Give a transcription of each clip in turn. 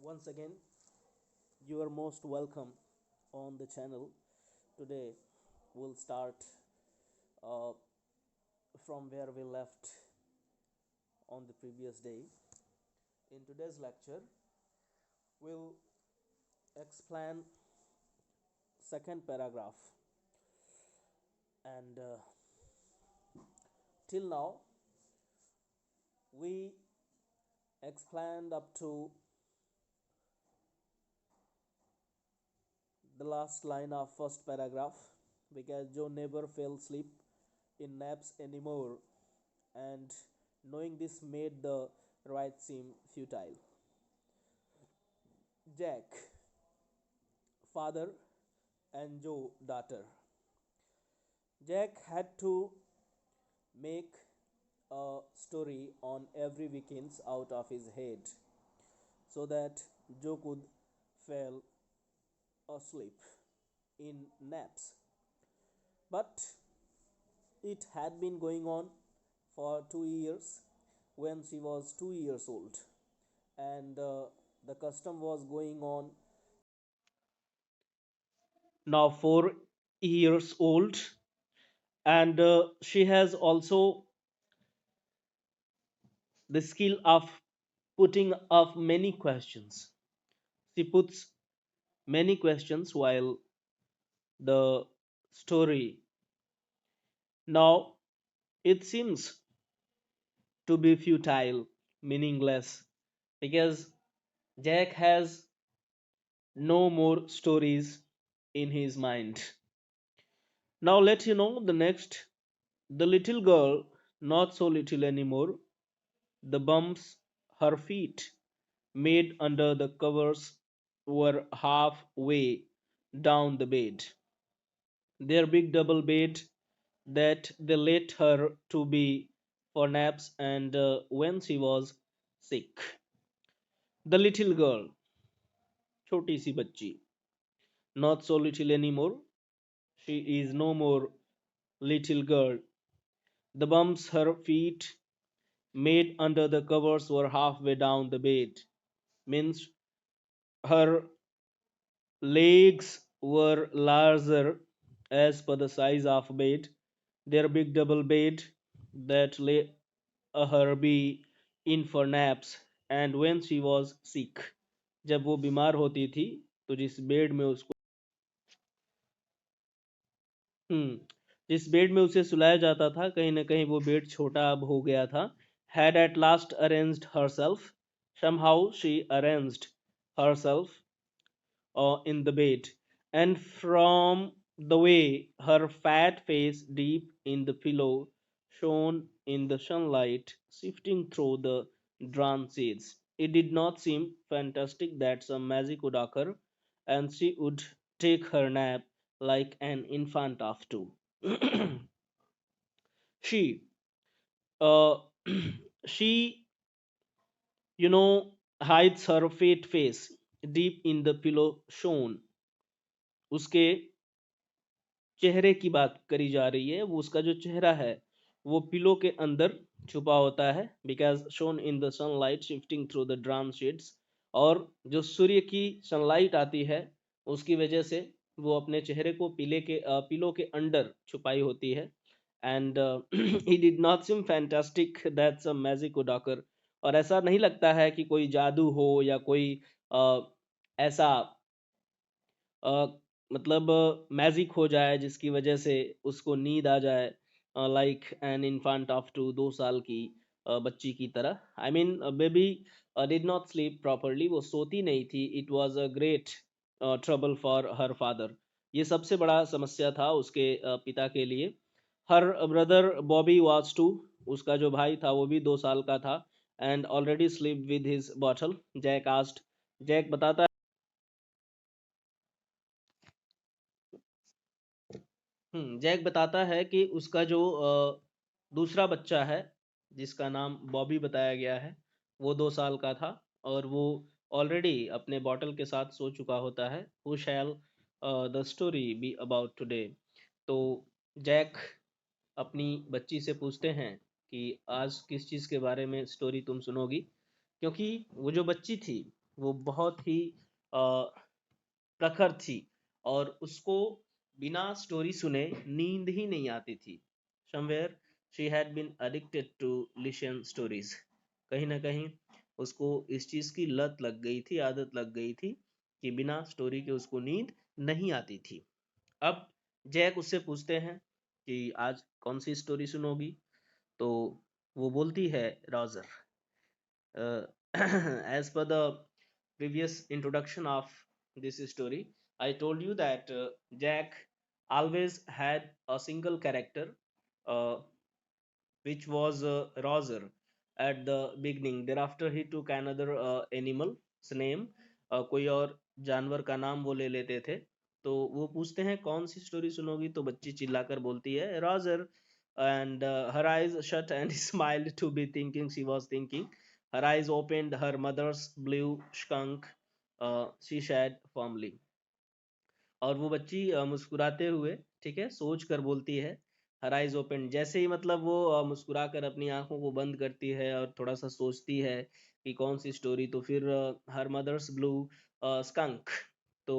Once again, you are most welcome on the channel. Today, we'll start uh, from where we left on the previous day. In today's lecture, we'll explain second paragraph, and till now we explained up to the last line of first paragraph because Joe never fell asleep in naps anymore, and knowing this made the ride seem futile. Jack, father, and Joe, daughter. Jack had to make a story on every weekends out of his head so that Joe could fall asleep in naps. But it had been going on for 2 years when she was 2 years old, and the custom was going on now 4 years old, and she has also the skill of putting of many questions. She puts many questions while the story. Now it seems to be futile, meaningless, because Jack has no more stories in his mind. Now let you know the next. The little girl, not so little anymore, the bumps her feet made under the covers were halfway down the bed. Their big double bed that they let her to be for naps and when she was sick. The little girl, छोटी सी बच्ची, not so little anymore. She is no more little girl. The bumps her feet made under the covers were halfway down the bed. Means her legs were larger as per the size of bed. Their big double bed that lay her be in for naps, and when she was sick, जब वो बीमार होती थी तो हम्म जिस bed में उसे सुलाया जाता था, कहीं ना कहीं वो बेड छोटा अब हो गया था. Had at last arranged herself. Somehow she arranged herself in the bed, and from the way her fat face deep in the pillow shone in the sunlight sifting through the drawn sheets, it did not seem fantastic that some magic would occur and she would take her nap like an infant of two. she, uh, she, hides her fat face deep in the pillow shone. उसके चेहरे की बात करी जा रही है. वो उसका जो चेहरा है वो पिलो के अंदर छुपा होता है, because shown in the sunlight shifting through the drum sheets. और जो सूर्य की सनलाइट आती है उसकी वजह से वो अपने चेहरे को पिलो के अंदर छुपाई होती है. And he did not seem fantastic that some magic would occur. और ऐसा नहीं लगता है कि कोई जादू हो या कोई ऐसा मतलब मैजिक हो जाए जिसकी वजह से उसको नींद आ जाए, लाइक एन इन्फांट ऑफ 2 साल की बच्ची की तरह. I mean baby did not sleep properly. वो सोती नहीं थी. It was a great trouble for her father. ये सबसे बड़ा समस्या था उसके पिता के लिए. Her brother Bobby was two. उसका जो भाई था वो भी 2 साल का था. And already sleep with his bottle. Jack asked. Jack बताता जैक बताता है कि उसका जो दूसरा बच्चा है जिसका नाम बॉबी बताया गया है वो 2 साल का था और वो ऑलरेडी अपने बॉटल के साथ सो चुका होता है. Who shell the story be about today. तो जैक अपनी बच्ची से पूछते हैं कि आज किस चीज़ के बारे में स्टोरी तुम सुनोगी, क्योंकि वो जो बच्ची थी वो बहुत ही प्रखर थी और उसको बिना स्टोरी सुने नींद ही नहीं आती थी। Somewhere she had been addicted to listen stories. कहीं ना कहीं उसको इस चीज की लत लग गई थी, आदत लग गई थी कि बिना स्टोरी के उसको नींद नहीं आती थी। अब जैक उससे पूछते हैं कि आज कौन सी स्टोरी सुनोगी, तो वो बोलती है Roger. As per the previous introduction of this story, I told you that Jack always had a single character, uh, which was Roger at the beginning. Thereafter, he took another animal's name. कोई और जानवर का नाम वो ले लेते थे। तो वो पूछते हैं कौन सी स्टोरी सुनोगी, तो बच्ची चिल्लाकर बोलती है Roger, and her eyes shut and smiled to be thinking she was thinking. Her eyes opened, her mother's blue skunk, she said firmly. और वो बच्ची मुस्कुराते हुए, ठीक है, सोच कर बोलती है हर आइज ओपन। जैसे ही मतलब वो मुस्कुरा कर अपनी आंखों को बंद करती है और थोड़ा सा सोचती है कि कौन सी स्टोरी, तो फिर हर मदर्स ब्लू स्कंक, तो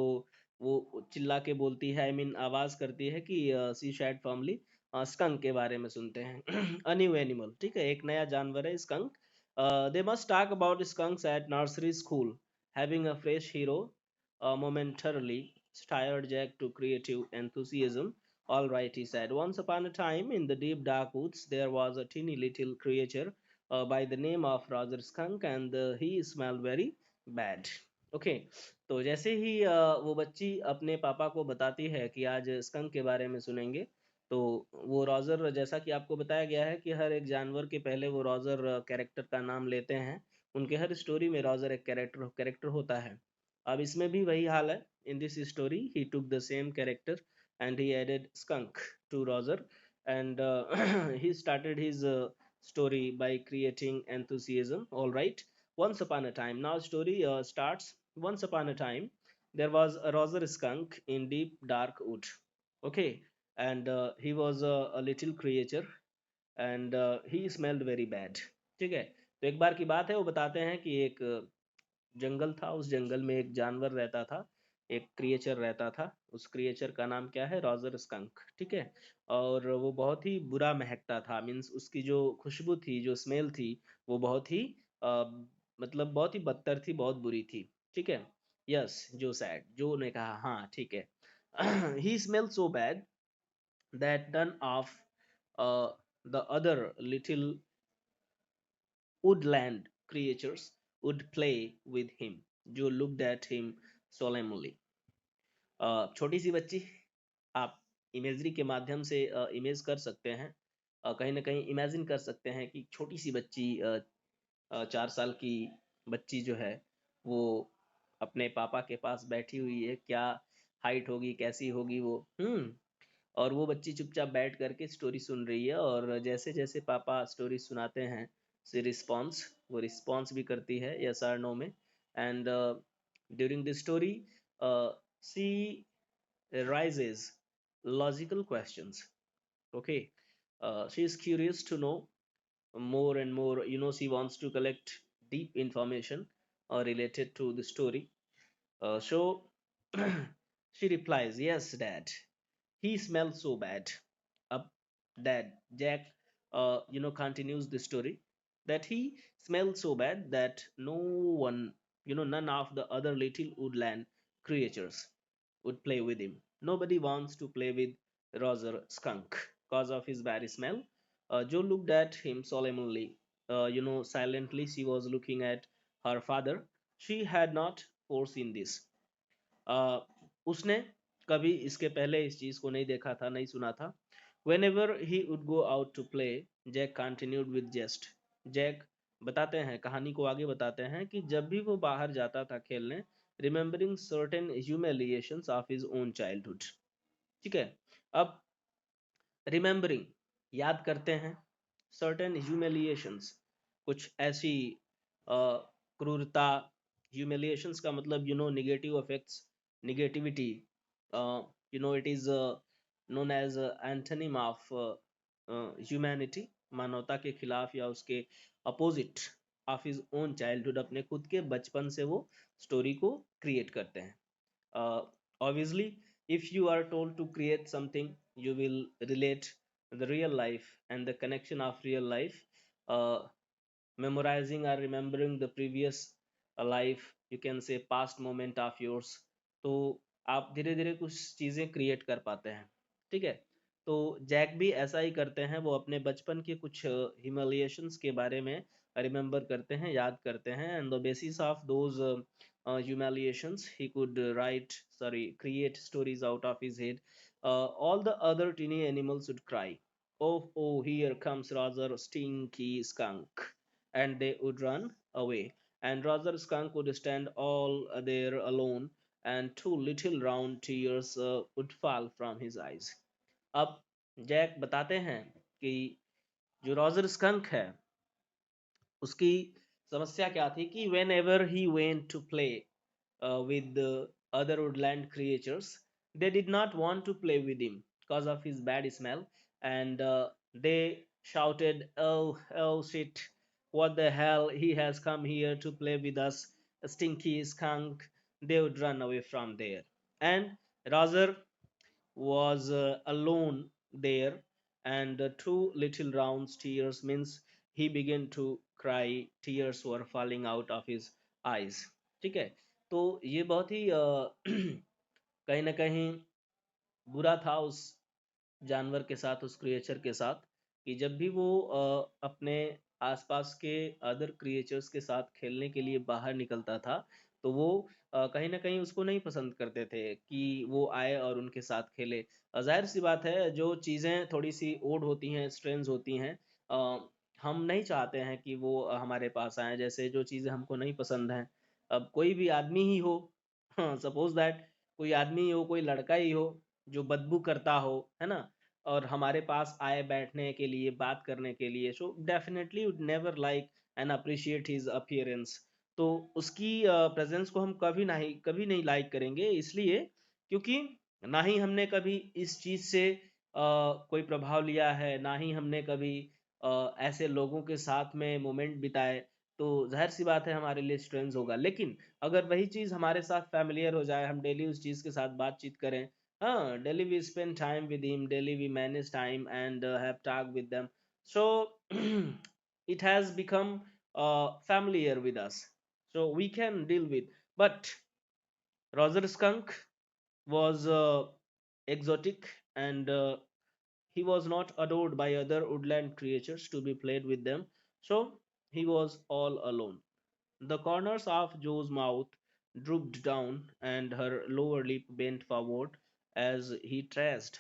वो चिल्ला के बोलती है, आई मीन आवाज करती है कि सी शैड फॉर्मली स्कंक के बारे में सुनते हैं। अ न्यू एनिमल, ठीक है, एक नया जानवर है skunk. They must talk about skunks at nursery school, having a fresh hero momentarily stirred Jack to creative enthusiasm. All right, he said. Once upon a time, in the deep dark woods, there was a teeny little creature by the name of Roger Skunk, and he smelled very bad. Okay तो जैसे ही वो बच्ची अपने पापा को बताती है कि आज स्कंक के बारे में सुनेंगे, तो वो रॉजर, जैसा कि आपको बताया गया है कि हर एक जानवर के पहले वो रॉजर कैरेक्टर का नाम लेते हैं। उनके हर स्टोरी में रॉजर एक कैरेक्टर कैरेक्टर होता है। अब इसमें भी वही हाल है। In this story he took the same character and he added skunk to Roger, and he started his story by creating enthusiasm. All right, once upon a time, now story starts. Once upon a time, there was a Roger skunk in deep dark wood. Okay, and he was a little creature, and he smelled very bad. ठीक है, तो एक बार की बात है, वो बताते हैं कि एक जंगल था, उस जंगल में एक जानवर रहता था, एक क्रिएचर रहता था। उस क्रिएचर का नाम क्या है, रॉजर स्कंक, ठीक है। और वो बहुत ही बुरा महकता था, मीन्स उसकी जो खुशबू थी, जो स्मेल थी, वो बहुत ही मतलब बहुत ही बदतर थी, बहुत बुरी थी, ठीक है। यस, जो सैड, जो ने कहा हाँ ठीक है। He smell so bad that none of the other little woodland creatures would play with him, जो looked at him solemnly. छोटी सी बच्ची, आप इमेजरी के माध्यम से इमेज कर सकते हैं, कहीं ना कहीं इमेजिन कर सकते हैं कि छोटी सी बच्ची 4 साल की बच्ची जो है वो अपने पापा के पास बैठी हुई है, क्या हाइट होगी, कैसी होगी वो, और वो बच्ची चुपचाप बैठ करके स्टोरी सुन रही है, और जैसे जैसे पापा स्टोरी सुनाते हैं, सी रिस्पॉन्स, वो रिस्पॉन्स भी करती है यस और नो में। And during the story she rises logical questions. Okay, she is curious to know more and more. She wants to collect deep information related to the story. So she replies, yes dad, he smells so bad. Up dad, Jack continues the story, that he smelled so bad that no one, none of the other little woodland creatures would play with him. Nobody wants to play with Roger Skunk because of his bad smell. Joe looked at him solemnly. Silently she was looking at her father. She had not foreseen this. उसने कभी इसके पहले इस चीज को नहीं देखा था, नहीं सुना था। Whenever he would go out to play, Jack continued with jest. Jack बताते हैं, कहानी को आगे बताते हैं कि जब भी वो बाहर जाता था खेलने, remembering certain humiliations of his own childhood, ठीक है। अब रिमेम्बरिंग, याद करते हैं, सर्टेन ह्यूमिलिएशंस, कुछ ऐसी क्रूरता, ह्यूमिलिएशंस का मतलब negative effects, negativity, it is known as antonym of humanity, मानवता के खिलाफ या उसके opposite, of his own childhood, अपने खुद के बचपन से वो स्टोरी को क्रिएट करते हैं. Obviously, if you are told to create something, you will relate the real life and the connection of real life. uh, Memorizing or remembering the previous life, you can say past moment of yours. तो आप धीरे धीरे कुछ चीज़ें create कर पाते हैं. ठीक है. तो जैक भी ऐसा ही करते हैं, वो अपने बचपन के कुछ ह्यूमिलिएशंस के बारे में रिमेम्बर करते हैं, याद करते हैं, and the basis of those humiliations he could create stories out of his head. All the other teeny animals would cry, oh, oh, here comes Roger Stinky Skunk, and they would run away. And Roger Skunk would stand all there alone, and two little round tears would fall from his eyes. अब Jack बताते हैं कि जो Roger skunk है, उसकी समस्या क्या थी कि whenever he went to play with the other woodland creatures, they did not want to play with him because of his bad smell, and they shouted, oh, oh shit, what the hell, he has come here to play with us, a stinky skunk. They would run away from there. And Roger was alone there, and two little round tears means he began to cry. Tears were falling out of his eyes. ठीक है. तो ये बहुत ही कहीं ना कहीं बुरा था उस जानवर के साथ, उस क्रिएचर के साथ, कि जब भी वो अपने आसपास के अदर क्रिएचर्स के साथ खेलने के लिए बाहर निकलता था, तो वो कहीं ना कहीं उसको नहीं पसंद करते थे कि वो आए और उनके साथ खेले. जाहिर सी बात है, जो चीज़ें थोड़ी सी ओड होती हैं, स्ट्रेंज होती हैं, हम नहीं चाहते हैं कि वो हमारे पास आए. जैसे जो चीज़ें हमको नहीं पसंद हैं, अब कोई भी आदमी ही हो, हाँ, सपोज दैट कोई आदमी ही हो, कोई लड़का ही हो जो बदबू करता हो, है ना, और हमारे पास आए बैठने के लिए, बात करने के लिए, so definitely would never like and appreciate his appearance. तो उसकी प्रेजेंस को हम कभी नहीं लाइक करेंगे, इसलिए क्योंकि ना ही हमने कभी इस चीज़ से कोई प्रभाव लिया है, ना ही हमने कभी ऐसे लोगों के साथ में मोमेंट बिताए. तो जाहिर सी बात है हमारे लिए स्ट्रेंज होगा. लेकिन अगर वही चीज़ हमारे साथ फैमिलियर हो जाए, हम डेली उस चीज़ के साथ बातचीत करें, daily we spend time with him, daily we manage time and have talk with them, so it has become familiar with us, so we can deal with. But Roger Skunk was exotic, and he was not adored by other woodland creatures to be played with them, so he was all alone. The corners of Joe's mouth drooped down, and her lower lip bent forward as he traced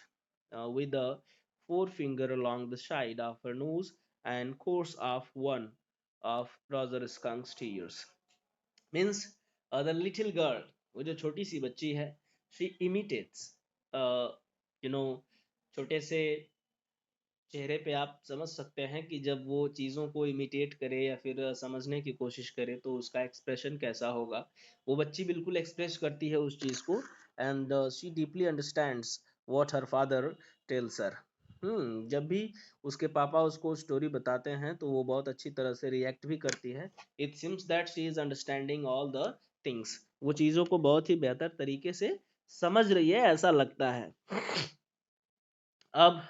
with a forefinger along the side of her nose and course of one of Roger Skunk's tears. Means the little girl, वो जो छोटी सी बच्ची है, she imitates, uh, you know, छोटे से चेहरे पे आप समझ सकते हैं कि जब वो चीज़ों को इमिटेट करे या फिर समझने की कोशिश करे तो उसका एक्सप्रेशन कैसा होगा. वो बच्ची बिल्कुल एक्सप्रेस करती है उस चीज़ को, and she deeply understands what her father tells her. जब भी उसके पापा उसको स्टोरी बताते हैं तो वो बहुत अच्छी तरह से रिएक्ट भी करती है. It seems that she is understanding all the things. वो चीज़ों को बहुत ही बेहतर तरीके से समझ रही है, ऐसा लगता है. अब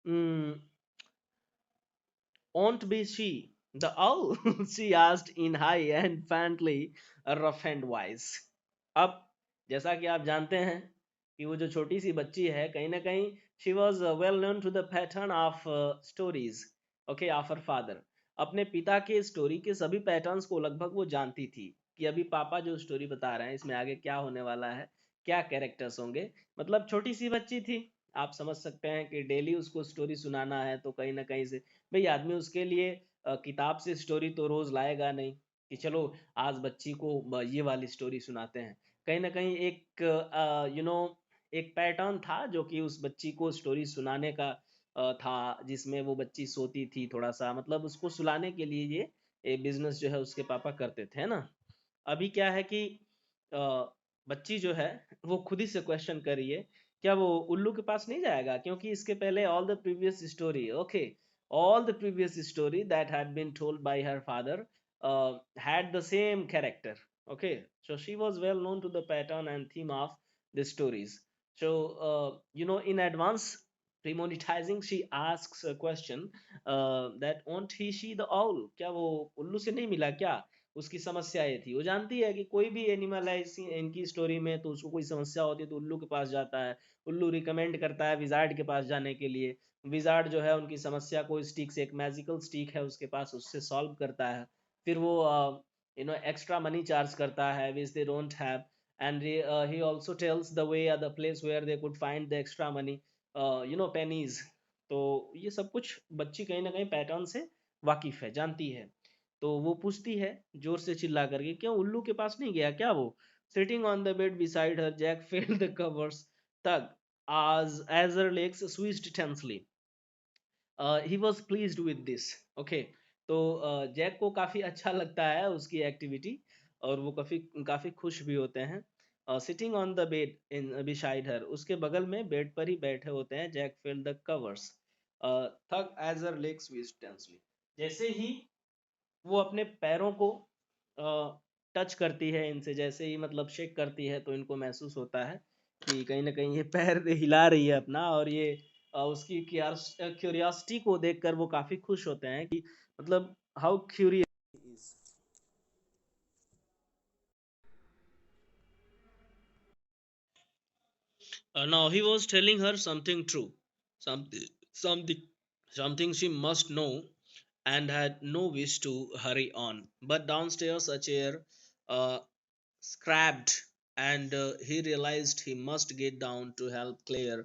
mm, won't be she the owl? She asked in high and faintly roughened voice. अब जैसा कि आप जानते हैं कि वो जो छोटी सी बच्ची है, कहीं ना कहीं she was well known to the pattern of stories, okay, of her father. अपने पिता के स्टोरी के सभी पैटर्न्स को लगभग वो जानती थी कि अभी पापा जो स्टोरी बता रहे हैं इसमें आगे क्या होने वाला है, क्या कैरेक्टर्स होंगे. मतलब छोटी सी बच्ची थी, आप समझ सकते हैं कि डेली उसको स्टोरी सुनाना है तो कहीं ना कहीं से भाई आदमी उसके लिए किताब से स्टोरी तो रोज लाएगा नहीं कि चलो आज बच्ची को ये वाली स्टोरी सुनाते हैं. कहीं ना कहीं एक एक पैटर्न था जो कि उस बच्ची को स्टोरी सुनाने का था, जिसमें वो बच्ची सोती थी थोड़ा सा, मतलब उसको सुलाने के लिए ये बिजनेस जो है उसके पापा करते थे, है ना. अभी क्या है कि अ, बच्ची जो है वो खुद ही से क्वेश्चन कर रही है, क्या वो उल्लू के पास नहीं जाएगा, क्योंकि इसके पहले all the previous story, okay, all the previous story that had been told by her father had the same character. Okay, so she was well known to the pattern and theme of the stories. So in advance premonitizing, she asks a question that won't he she the owl, क्या वो उल्लू से नहीं मिला क्या? उसकी समस्या ये थी, वो जानती है कि कोई भी एनिमल है इनकी स्टोरी में तो उसको कोई समस्या होती है तो उल्लू के पास जाता है। उल्लू रिकमेंड करता है विजार्ड के पास जाने के लिए। विजार्ड जो है उनकी समस्या को स्टिक से, एक मैजिकल स्टिक है उसके पास, उससे सॉल्व करता है। फिर वो एक्स्ट्रा मनी चार्ज करता है which they don't have, and he also tells the way at the place where they could find the extra money, pennies। तो ये सब कुछ बच्ची कहीं ना कहीं पैटर्न से वाकिफ है, जानती है। तो वो पूछती है जोर से चिल्ला करके, क्यों उल्लू के पास नहीं गया क्या वो? Sitting on the bed beside her, Jack felt the covers tug as her legs switched tensely. He was pleased with this. Okay, तो जैक को काफी अच्छा लगता है उसकी एक्टिविटी, और वो काफी काफी खुश भी होते हैं। Sitting on the bed in beside her, उसके बगल में बेड पर ही बैठे होते हैं। जैक फेल्ड द कवर्स थक एज हर लेग्स स्विच्ड टेंसली, जैसे ही वो अपने पैरों को टच करती है इनसे, जैसे ही मतलब शेक करती है, तो इनको महसूस होता है कि कहीं ना कहीं ये पैर हिला रही है अपना, और ये उसकी क्यूरियोसिटी को देखकर वो काफी खुश होते हैं कि मतलब how curious is. Now he was telling her something true, something, something, something she must know, and had no wish to hurry on. But downstairs, a chair scrapped, and he realized he must get down to help Claire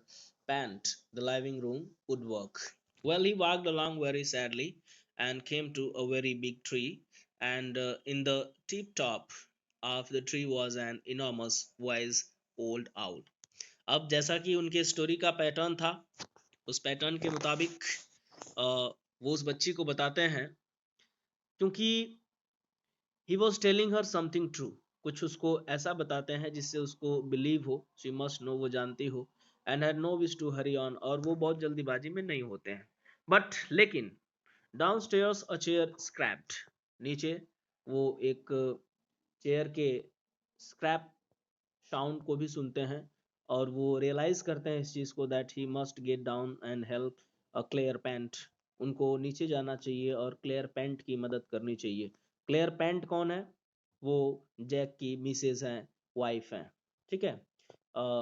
paint the living room woodwork. Well, he walked along very sadly and came to a very big tree, and in the tip top of the tree was an enormous wise old owl. अब जैसा कि उनके story का pattern था, उस pattern के मुताबिक वो उस बच्ची को बताते हैं, क्योंकि he was telling her something true, कुछ उसको ऐसा बताते हैं जिससे उसको बिलीव हो, शी मस्ट नो, वो जानती हो, and had no wish to hurry on, और वो बहुत जल्दीबाजी में नहीं होते हैं। बट लेकिन डाउन स्टेयर्स अ चेयर स्क्रैप्ड, नीचे वो एक चेयर के स्क्रैप साउंड को भी सुनते हैं, और वो रियलाइज करते हैं इस चीज़ को, that he must get down and help a clear paint, उनको नीचे जाना चाहिए और क्लेयर पेंट की मदद करनी चाहिए। क्लेयर पेंट कौन है? वो जैक की मिसेज हैं, वाइफ हैं, ठीक है,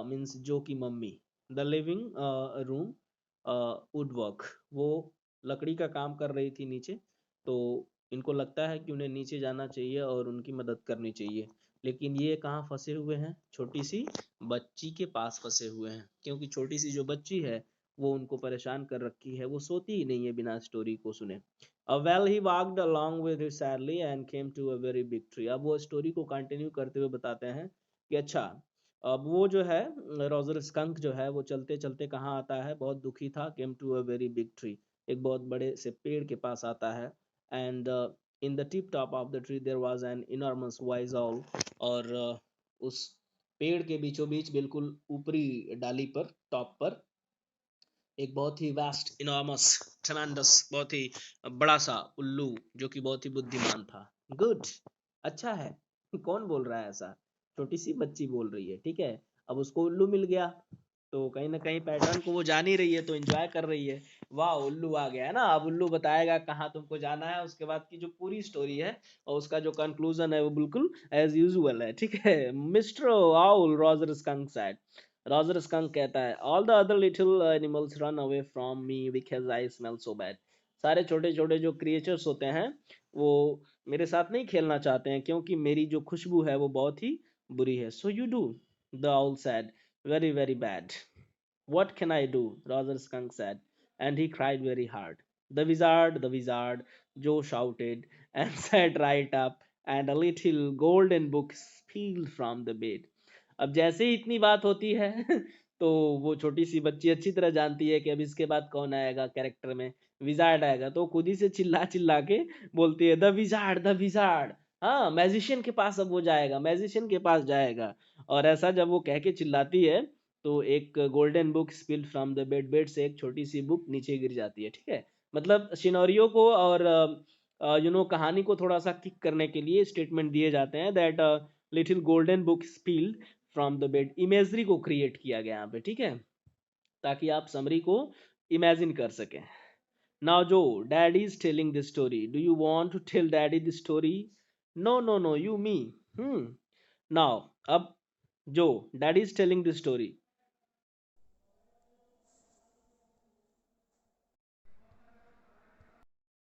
मीन्स जो की mummy. The living room would work, वो लकड़ी का काम कर रही थी नीचे, तो इनको लगता है कि उन्हें नीचे जाना चाहिए और उनकी मदद करनी चाहिए। लेकिन ये कहाँ फंसे हुए हैं? छोटी सी बच्ची के पास फंसे हुए हैं, क्योंकि छोटी सी जो बच्ची है वो उनको परेशान कर रखी है, वो सोती ही नहीं है बिना स्टोरी को सुने। well he walked along with it sadly and came to a very big tree। अब वो स्टोरी को कंटिन्यू करते हुए बताते हैं कि अच्छा, अब वो जो है रोजर स्कंक जो है वो चलते चलते कहाँ आता है, बहुत दुखी था, came to a very big tree, एक बहुत बड़े से पेड़ के पास आता है, and in the tip top of the tree there was an enormous wise owl, और उस पेड़ के बीचों बीच बिल्कुल ऊपरी डाली पर, टॉप पर, एक बहुत ही वास्ट, इनॉर्मस, ट्रेमेंडस, बहुत ही बड़ा सा उल्लू, जो कि बहुत ही बुद्धिमान था। गुड, अच्छा है। कौन बोल रहा है ऐसा? छोटी सी बच्ची बोल रही है, ठीक है। अब उसको उल्लू मिल गया, तो कहीं ना कहीं पैटर्न को वो जान ही रही है, तो एंजॉय कर रही है। वाह, उल्लू आ गया है ना, अब उल्लू बताएगा कहाँ तुमको जाना है, उसके बाद की जो पूरी स्टोरी है और उसका जो कंक्लूजन है वो बिल्कुल एज यूजुअल है, ठीक है। Mister owl, Roger skunk said, Roger skunk कहता है, all the other little animals run away from me because I smell so bad. सारे छोटे छोटे जो क्रिएचर्स होते हैं वो मेरे साथ नहीं खेलना चाहते हैं, क्योंकि मेरी जो खुशबू है वो बहुत ही बुरी है। So you do, the owl said, very very bad. What can I do? Roger Skunk said, and he cried very hard. The wizard, Joe shouted and sat right up, and a little golden book spilled from the bed. अब जैसे ही इतनी बात होती है तो वो छोटी सी बच्ची अच्छी तरह जानती है कि अब इसके बाद कौन आएगा कैरेक्टर में, विजार्ड आएगा, तो खुद ही से चिल्ला चिल्ला के बोलती है, द विजार्ड, द विजार्ड। हाँ, मैजिशियन के पास अब वो जाएगा, मैजिशियन के पास जाएगा। और ऐसा जब वो कह के चिल्लाती है, तो एक golden book spilled from the bed, bed से एक छोटी सी बुक नीचे गिर जाती है, ठीक है। मतलब सिनेरियो को और कहानी को थोड़ा सा किक करने के लिए स्टेटमेंट दिए जाते हैं that little golden book spilled from the bed. Imagery को क्रिएट किया गया यहाँ पे, ठीक है, ताकि आप समरी को इमेजिन कर सकें। नाउ जो daddy is telling this story, do you want to tell daddy this story? No no no, you me. Hmm. Now अब जो daddy is telling this story,